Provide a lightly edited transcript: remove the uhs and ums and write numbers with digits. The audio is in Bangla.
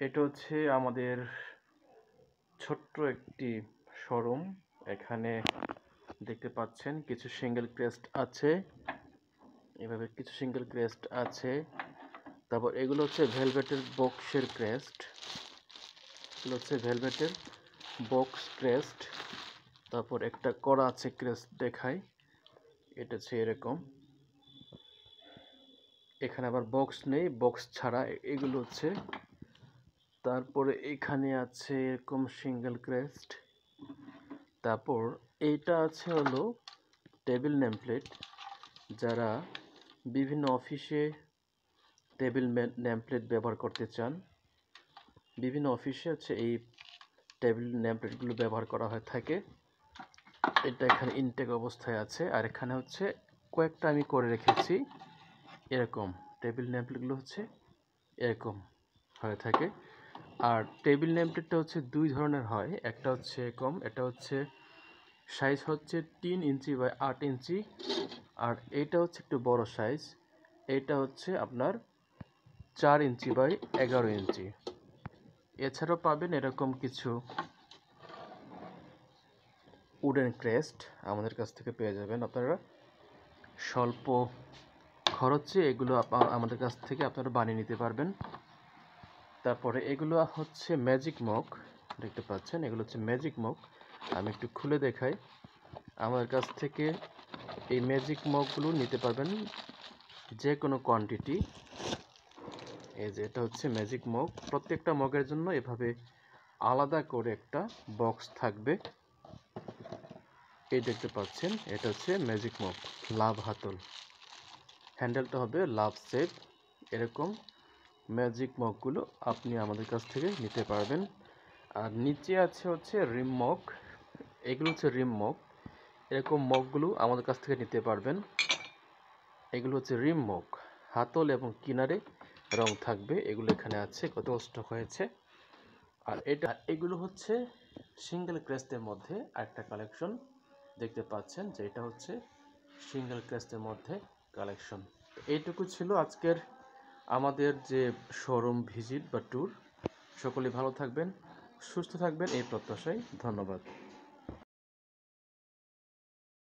এটা হচ্ছে আমাদের ছোট্ট একটি শোরুম। এখানে দেখতে পাচ্ছেন কিছু সিঙ্গেল ক্রেস্ট আছে, এভাবে কিছু সিঙ্গেল ক্রেস্ট আছে। তারপর এগুলো হচ্ছে ভেলভেটের বক্সের ক্রেস্ট, এগুলো হচ্ছে ভেলভেটের বক্স ক্রেস্ট। তারপর একটা করা আছে ক্রেস্ট দেখাই, এটা হচ্ছে এরকম। এখানে আবার বক্স নেই, বক্স ছাড়া এগুলো হচ্ছে। তারপরে এখানে আছে এরকম সিঙ্গেল ক্রেস্ট। তারপর এইটা আছে হলো টেবিল নেমপ্লেট। যারা বিভিন্ন অফিসে টেবিল নেমপ্লেট ব্যবহার করতে চান, বিভিন্ন অফিসে হচ্ছে এই টেবিল নেমপ্লেটগুলো ব্যবহার করা হয়ে থাকে। এটা এখানে ইনটেক অবস্থায় আছে, আর এখানে হচ্ছে কয়েকটা আমি করে রেখেছি। এরকম টেবিল নেমপ্লেটগুলো হচ্ছে এরকম হয়ে থাকে। আর টেবিল নেমপ্লেটটা হচ্ছে দুই ধরনের হয়, একটা হচ্ছে এরকম, এটা হচ্ছে সাইজ হচ্ছে 3 ইঞ্চি বাই 8 ইঞ্চি, আর এটা হচ্ছে একটু বড় সাইজ, এটা হচ্ছে আপনার 4 ইঞ্চি বাই 11 ইঞ্চি। এছাড়াও পাবেন এরকম কিছু উডেন ক্রেস্ট, আমাদের কাছ থেকে পেয়ে যাবেন আপনারা স্বল্প খরচে। এগুলো আমাদের কাছ থেকে আপনারা বানিয়ে নিতে পারবেন। তারপরে এগুলো হচ্ছে ম্যাজিক মগ, দেখতে পাচ্ছেন এগুলো হচ্ছে ম্যাজিক মগ। আমি একটু খুলে দেখাই। আমাদের কাছ থেকে এই ম্যাজিক মগগুলো নিতে পারবেন যে কোনো কোয়ান্টিটি। এই যে এটা হচ্ছে ম্যাজিক মগ, প্রত্যেকটা মগের জন্য এভাবে আলাদা করে একটা বক্স থাকবে। এই দেখতে পাচ্ছেন এটা হচ্ছে ম্যাজিক মগ, লাভ হাতল, হ্যান্ডেলটা হবে লাভ শেপ। এরকম ম্যাজিক মগগুলো আপনি আমাদের কাছ থেকে নিতে পারবেন। আর নিচে আছে হচ্ছে রিম মগ, এগুলো হচ্ছে রিম মগ। এরকম মগগুলো আমাদের কাছ থেকে নিতে পারবেন। এগুলো হচ্ছে রিম মগ, হাতল এবং কিনারে রং থাকবে। এগুলো এখানে আছে, কত স্টক হয়েছে। আর এগুলো হচ্ছে সিঙ্গেল ক্রেস্টের মধ্যে একটা কালেকশন, দেখতে পাচ্ছেন যে এটা হচ্ছে সিঙ্গেল ক্রেস্টের মধ্যে কালেকশন। এইটুকু ছিল আজকের আমাদের যে শোরুম ভিজিট বা ট্যুর। সকলে ভালো থাকবেন, সুস্থ থাকবেন এই প্রত্যাশায়। ধন্যবাদ।